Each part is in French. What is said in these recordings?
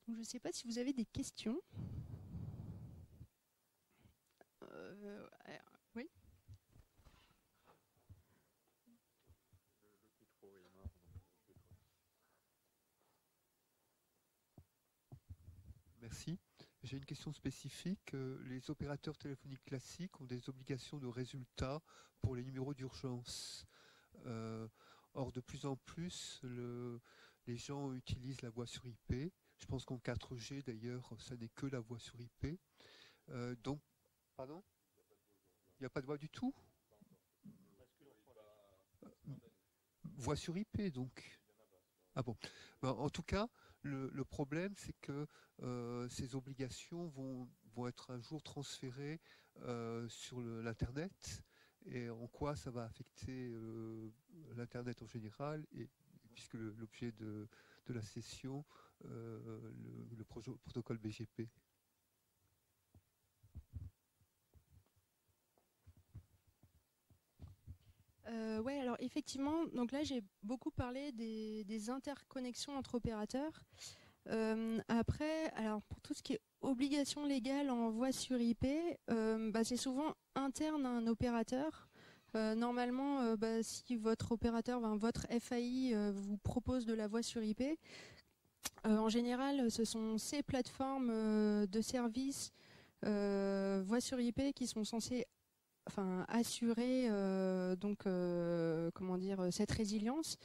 Donc, je ne sais pas si vous avez des questions. Oui. Merci. J'ai une question spécifique. Les opérateurs téléphoniques classiques ont des obligations de résultat pour les numéros d'urgence. Or, de plus en plus, les gens utilisent la voix sur IP. Je pense qu'en 4G, d'ailleurs, ça n'est que la voix sur IP. Donc, pardon? Il n'y a pas de voix du tout? Voix sur IP, donc. Ah bon. Ben, en tout cas, le problème, c'est que ces obligations vont être un jour transférées sur l'Internet. Et en quoi ça va affecter l'Internet en général, et puisque l'objet de la session, le protocole BGP. Ouais, alors effectivement, donc là j'ai beaucoup parlé des interconnexions entre opérateurs. Après, alors pour tout ce qui est obligation légale en voix sur IP, c'est souvent interne à un opérateur. Normalement, si votre opérateur, votre FAI vous propose de la voix sur IP, en général, ce sont ces plateformes de services voix sur IP qui sont censées assurer comment dire, cette résilience.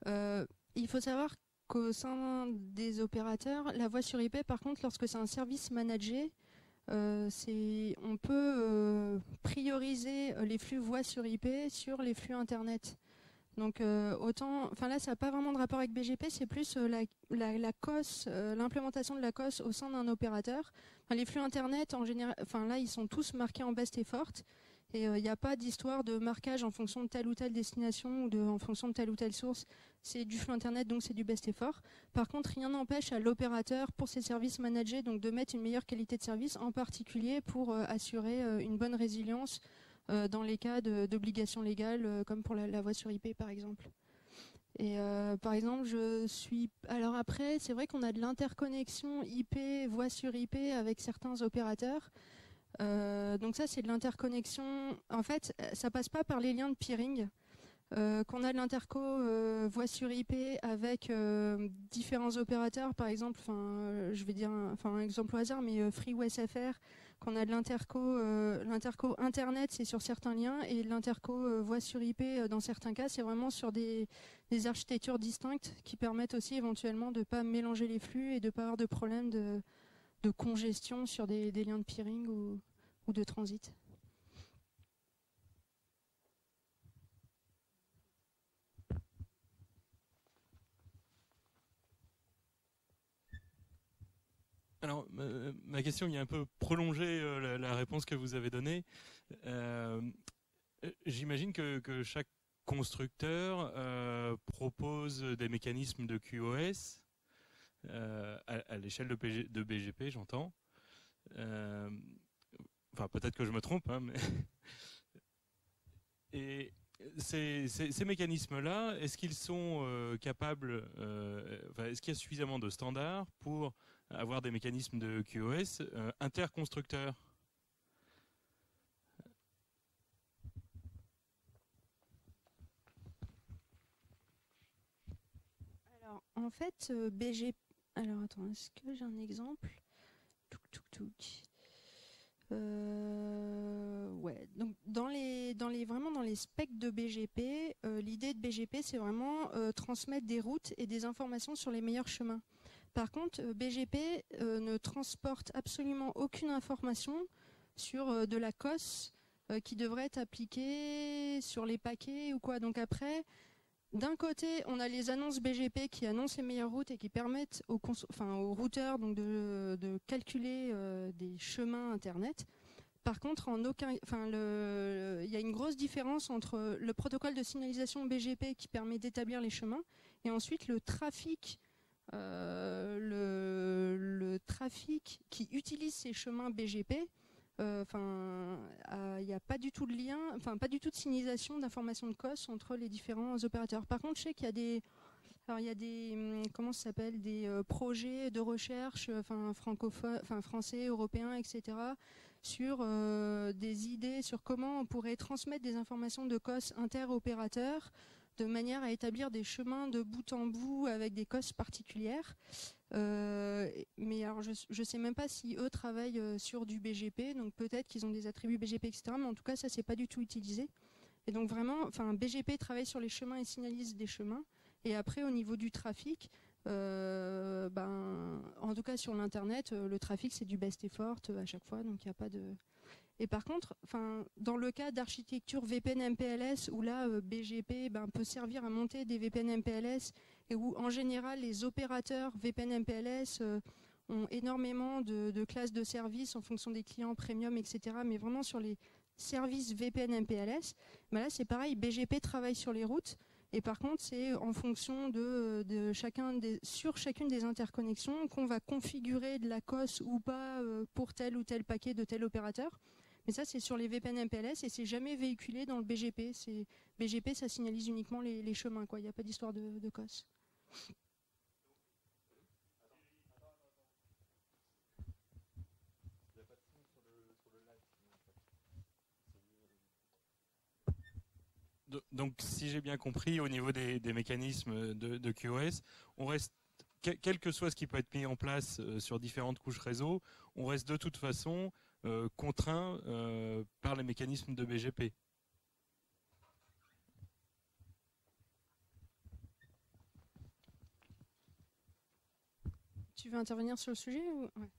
Il faut savoir qu'au sein des opérateurs, la voix sur IP, par contre, lorsque c'est un service managé, on peut prioriser les flux voix sur IP sur les flux Internet. Donc là, ça n'a pas vraiment de rapport avec BGP, c'est plus la COS, l'implémentation de la COS au sein d'un opérateur. Les flux Internet, en général, là, ils sont tous marqués en best effort. Et il n'y a pas d'histoire de marquage en fonction de telle ou telle destination ou en fonction de telle ou telle source. C'est du flux Internet, donc c'est du best effort. Par contre, rien n'empêche à l'opérateur, pour ses services managés, donc de mettre une meilleure qualité de service, en particulier pour assurer une bonne résilience dans les cas d'obligations légales, comme pour la voix sur IP, par exemple. Et par exemple, alors après, c'est vrai qu'on a de l'interconnexion IP, voix sur IP avec certains opérateurs. Donc ça, c'est de l'interconnexion. En fait, ça passe pas par les liens de peering. Qu'on a de l'interco voix sur IP avec différents opérateurs, par exemple, je vais dire un exemple au hasard, mais FreeWSFR, qu'on a de l'interco Internet, c'est sur certains liens, et l'interco voix sur IP, dans certains cas, c'est vraiment sur des architectures distinctes qui permettent aussi éventuellement de ne pas mélanger les flux et de ne pas avoir de problème de congestion sur des liens de peering ou de transit. Alors, ma question vient un peu prolonger la réponse que vous avez donnée. J'imagine que chaque constructeur propose des mécanismes de QoS à l'échelle de BGP, j'entends. Enfin, peut-être que je me trompe, hein, mais et ces mécanismes-là, est-ce qu'ils sont capables, est-ce qu'il y a suffisamment de standards pour avoir des mécanismes de QoS interconstructeurs? Alors, en fait, BGP... Alors, attends, est-ce que j'ai un exemple? Ouais, donc vraiment dans les specs de BGP, l'idée de BGP, c'est vraiment transmettre des routes et des informations sur les meilleurs chemins. Par contre, BGP ne transporte absolument aucune information sur de la COS qui devrait être appliquée sur les paquets ou quoi. Donc après, d'un côté, on a les annonces BGP qui annoncent les meilleures routes et qui permettent aux routeurs donc de calculer des chemins Internet. Par contre, il y a une grosse différence entre le protocole de signalisation BGP qui permet d'établir les chemins et ensuite le trafic qui utilise ces chemins BGP. Il n'y a pas du tout de lien, pas du tout de signalisation d'informations de COS entre les différents opérateurs. Par contre, je sais qu'il y a Alors il y a des comment ça s'appelle des projets de recherche, enfin francophones, enfin français, européens, etc. sur des idées sur comment on pourrait transmettre des informations de COS interopérateurs de manière à établir des chemins de bout en bout avec des COS particulières. Mais alors je sais même pas si eux travaillent sur du BGP, donc peut-être qu'ils ont des attributs BGP, etc. Mais en tout cas ça c'est pas du tout utilisé. Et donc vraiment, enfin BGP travaille sur les chemins et signalise des chemins. Et après, au niveau du trafic, en tout cas sur l'internet, le trafic c'est du best effort à chaque fois, donc il n'y a pas de. Et par contre, dans le cas d'architecture VPN MPLS où là BGP peut servir à monter des VPN MPLS et où en général les opérateurs VPN MPLS ont énormément de classes de services en fonction des clients premium, etc. Mais vraiment sur les services VPN MPLS, là c'est pareil, BGP travaille sur les routes. Et par contre, c'est en fonction sur chacune des interconnexions qu'on va configurer de la COS ou pas pour tel ou tel paquet de tel opérateur. Mais ça, c'est sur les VPN MPLS et c'est jamais véhiculé dans le BGP. BGP, ça signalise uniquement les chemins, quoi. Il n'y a pas d'histoire de COS. Donc, si j'ai bien compris, au niveau des mécanismes de QoS, on reste, quel que soit ce qui peut être mis en place sur différentes couches réseau, on reste de toute façon contraint par les mécanismes de BGP. Tu veux intervenir sur le sujet ou... Ouais.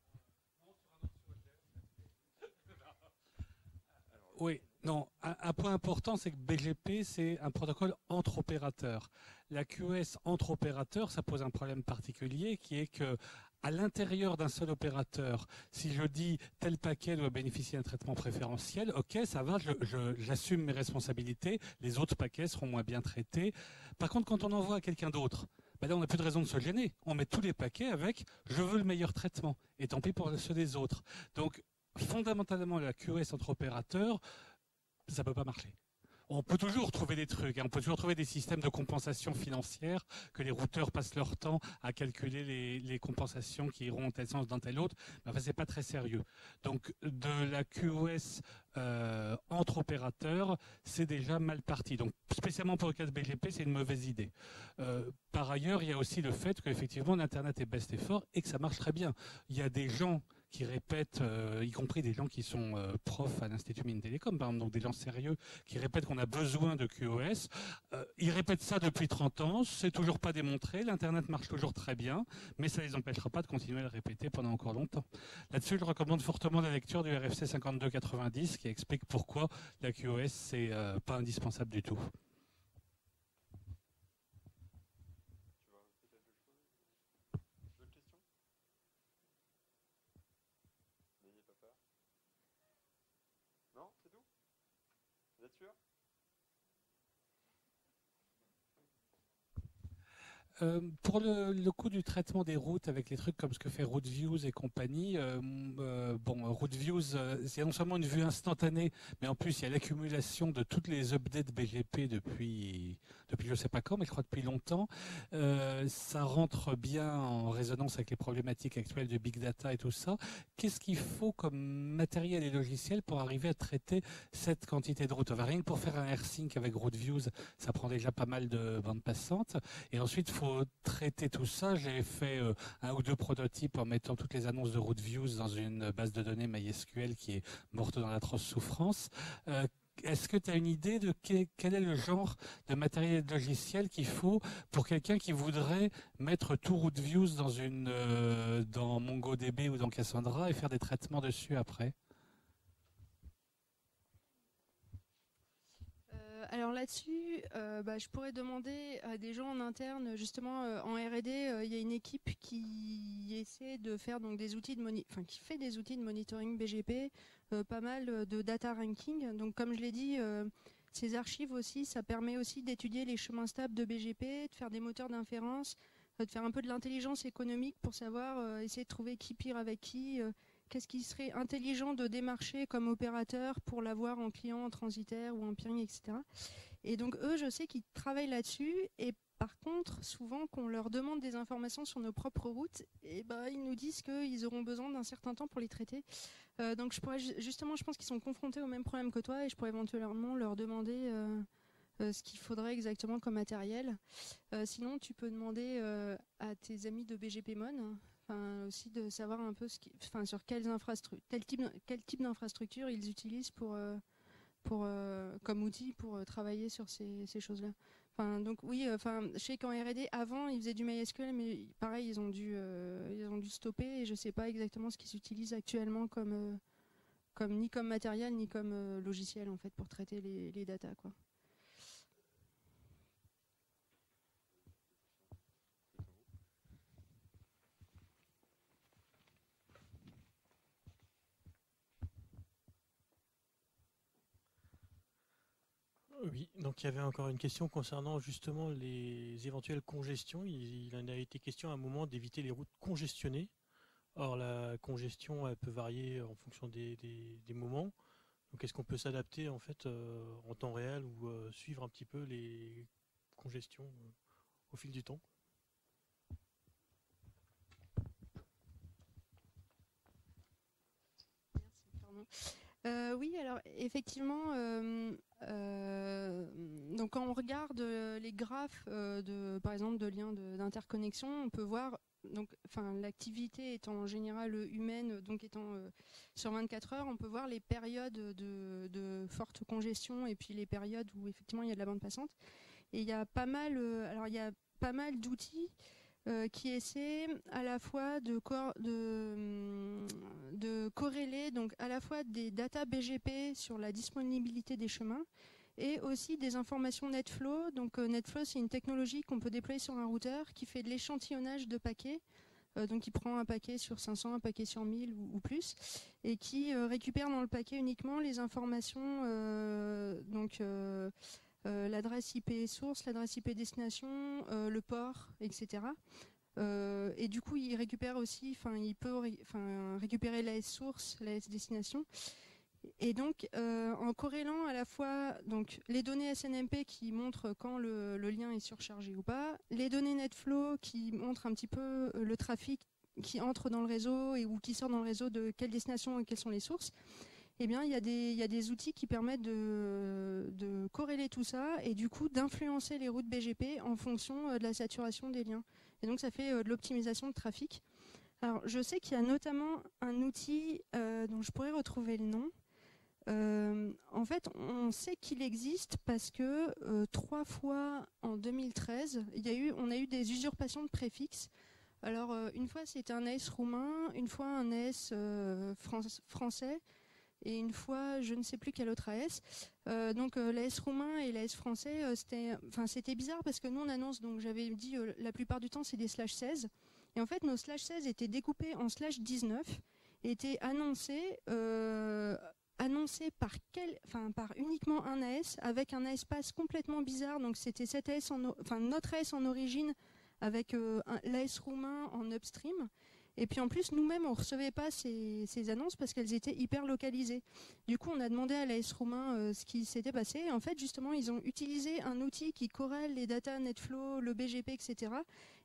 Oui, non, un point important, c'est que BGP, c'est un protocole entre opérateurs. La QoS entre opérateurs, ça pose un problème particulier qui est que à l'intérieur d'un seul opérateur, si je dis tel paquet doit bénéficier d'un traitement préférentiel, ok, ça va, j'assume mes responsabilités, les autres paquets seront moins bien traités. Par contre, quand on envoie à quelqu'un d'autre, là, on n'a plus de raison de se gêner. On met tous les paquets avec « je veux le meilleur traitement » et tant pis pour ceux des autres. Donc, fondamentalement, la QoS entre opérateurs, ça ne peut pas marcher. On peut toujours trouver des trucs, on peut toujours trouver des systèmes de compensation financière, que les routeurs passent leur temps à calculer les compensations qui iront dans tel sens, dans tel autre. Mais enfin, c'est pas très sérieux. Donc, de la QoS entre opérateurs, c'est déjà mal parti. Donc, spécialement pour le cas de BGP, c'est une mauvaise idée. Par ailleurs, il y a aussi le fait qu'effectivement, l'Internet est best effort et que ça marche très bien. Il y a des gens qui répètent, y compris des gens qui sont profs à l'Institut Mines Télécom, par exemple, donc des gens sérieux, qui répètent qu'on a besoin de QoS. Ils répètent ça depuis 30 ans, c'est toujours pas démontré, l'Internet marche toujours très bien, mais ça les empêchera pas de continuer à le répéter pendant encore longtemps. Là-dessus, je recommande fortement la lecture du RFC 5290 qui explique pourquoi la QoS, c'est pas indispensable du tout. Pour le coup du traitement des routes avec les trucs comme ce que fait RouteViews et compagnie, RouteViews, c'est non seulement une vue instantanée, mais en plus il y a l'accumulation de toutes les updates BGP depuis je sais pas quand, mais je crois depuis longtemps. Ça rentre bien en résonance avec les problématiques actuelles de big data et tout ça. Qu'est-ce qu'il faut comme matériel et logiciel pour arriver à traiter cette quantité de routes? Rien que pour faire un AirSync avec RouteViews, ça prend déjà pas mal de bandes passantes. Et ensuite, il faut traiter tout ça. J'ai fait un ou deux prototypes en mettant toutes les annonces de RouteViews dans une base de données MySQL qui est morte dans l'atroce souffrance. Est-ce que tu as une idée de quel est le genre de matériel et de logiciel qu'il faut pour quelqu'un qui voudrait mettre tout RouteViews dans MongoDB ou dans Cassandra et faire des traitements dessus après? Alors là-dessus, je pourrais demander à des gens en interne, justement en R&D, il y a une équipe qui essaie de faire donc des outils qui fait des outils de monitoring BGP, pas mal de data ranking. Donc comme je l'ai dit, ces archives aussi, ça permet aussi d'étudier les chemins stables de BGP, de faire des moteurs d'inférence, de faire un peu de l'intelligence économique pour savoir essayer de trouver qui pire avec qui. Qu'est-ce qui serait intelligent de démarcher comme opérateur pour l'avoir en client, en transitaire ou en peering, etc. Et donc eux, je sais qu'ils travaillent là-dessus. Et Par contre, souvent, quand on leur demande des informations sur nos propres routes, ils nous disent qu'ils auront besoin d'un certain temps pour les traiter. Donc, justement, je pense qu'ils sont confrontés au même problème que toi et je pourrais éventuellement leur demander ce qu'il faudrait exactement comme matériel. Sinon, tu peux demander à tes amis de BGPmon aussi de savoir un peu sur quel type d'infrastructure ils utilisent comme outil pour travailler sur ces choses-là. Donc oui, je sais qu'en R&D avant ils faisaient du MySQL, mais pareil ils ont dû stopper et je sais pas exactement ce qu'ils utilisent actuellement ni comme matériel ni comme logiciel en fait pour traiter les datas quoi. Oui, donc il y avait encore une question concernant justement les éventuelles congestions. Il en a été question à un moment d'éviter les routes congestionnées. Or, la congestion, elle peut varier en fonction des moments. Donc, est-ce qu'on peut s'adapter en fait en temps réel ou suivre un petit peu les congestions au fil du temps? Merci, pardon. Oui, alors effectivement, donc quand on regarde les graphes par exemple de liens d'interconnexion, on peut voir l'activité étant en général humaine, donc étant sur 24 heures, on peut voir les périodes de forte congestion et puis les périodes où effectivement il y a de la bande passante. Et il y a pas mal, d'outils qui essaie à la fois de corréler donc à la fois des data BGP sur la disponibilité des chemins et aussi des informations NetFlow. Donc NetFlow, c'est une technologie qu'on peut déployer sur un routeur qui fait de l'échantillonnage de paquets. Donc il prend un paquet sur 500, un paquet sur 1000 ou plus, et qui récupère dans le paquet uniquement les informations l'adresse IP source, l'adresse IP destination, le port, etc. Et du coup, il récupère aussi, il peut récupérer l'AS source, l'AS destination. Et donc, en corrélant à la fois donc, les données SNMP qui montrent quand le lien est surchargé ou pas, les données NetFlow qui montrent un petit peu le trafic qui entre dans le réseau ou qui sort dans le réseau, de quelle destination et quelles sont les sources, eh bien, il y a des outils qui permettent de corréler tout ça et du coup d'influencer les routes BGP en fonction de la saturation des liens. Et donc, ça fait de l'optimisation de trafic. Alors, je sais qu'il y a notamment un outil dont je pourrais retrouver le nom. En fait, on sait qu'il existe parce que 3 fois en 2013, on a eu des usurpations de préfixes. Alors, une fois, c'était un AS roumain, une fois un AS français, et une fois, je ne sais plus quel autre AS. Donc l'AS roumain et l'AS français, c'était bizarre parce que nous on annonce, donc j'avais dit la plupart du temps c'est des /16. Et en fait nos /16 étaient découpés en /19 et étaient annoncés par uniquement un AS avec un AS-pass complètement bizarre. Donc c'était cet AS notre AS en origine avec l'AS roumain en upstream. Et puis en plus, nous-mêmes, on ne recevait pas ces annonces parce qu'elles étaient hyper localisées. Du coup, on a demandé à l'AS roumain ce qui s'était passé. Et en fait, justement, ils ont utilisé un outil qui corrèle les data NetFlow, le BGP, etc.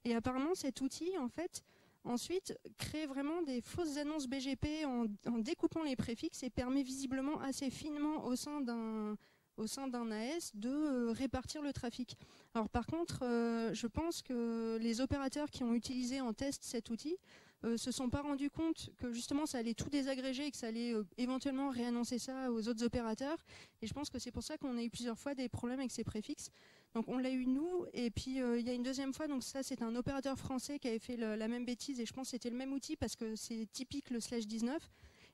Et apparemment, cet outil, en fait, ensuite, crée vraiment des fausses annonces BGP en découpant les préfixes et permet visiblement assez finement au sein d'un AS de répartir le trafic. Alors par contre, je pense que les opérateurs qui ont utilisé en test cet outil se sont pas rendus compte que justement ça allait tout désagréger et que ça allait éventuellement réannoncer ça aux autres opérateurs. Et je pense que c'est pour ça qu'on a eu plusieurs fois des problèmes avec ces préfixes. Donc on l'a eu nous, et puis il y a une deuxième fois, donc ça c'est un opérateur français qui avait fait la même bêtise, et je pense que c'était le même outil parce que c'est typique le /19.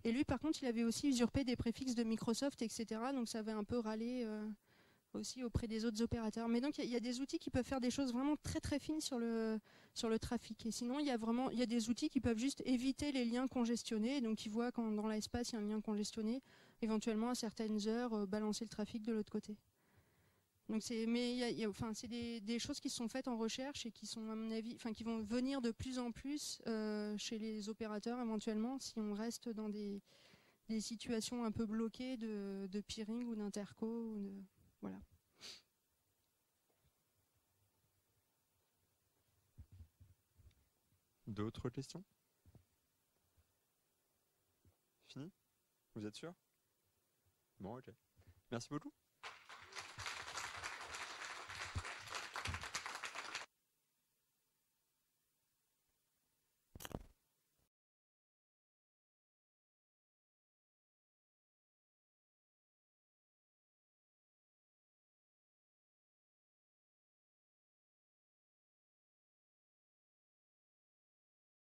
Et lui par contre il avait aussi usurpé des préfixes de Microsoft, etc. Donc ça avait un peu râlé aussi auprès des autres opérateurs. Mais donc il y a des outils qui peuvent faire des choses vraiment très très fines sur le trafic. Et sinon il y a des outils qui peuvent juste éviter les liens congestionnés. Donc ils voient quand dans l'espace il y a un lien congestionné, éventuellement à certaines heures balancer le trafic de l'autre côté. Donc c'est des choses qui sont faites en recherche et qui sont à mon avis, qui vont venir de plus en plus chez les opérateurs éventuellement si on reste dans des situations un peu bloquées de peering ou d'interco. Voilà. D'autres questions? Fini? Vous êtes sûr? Bon, ok. Merci beaucoup.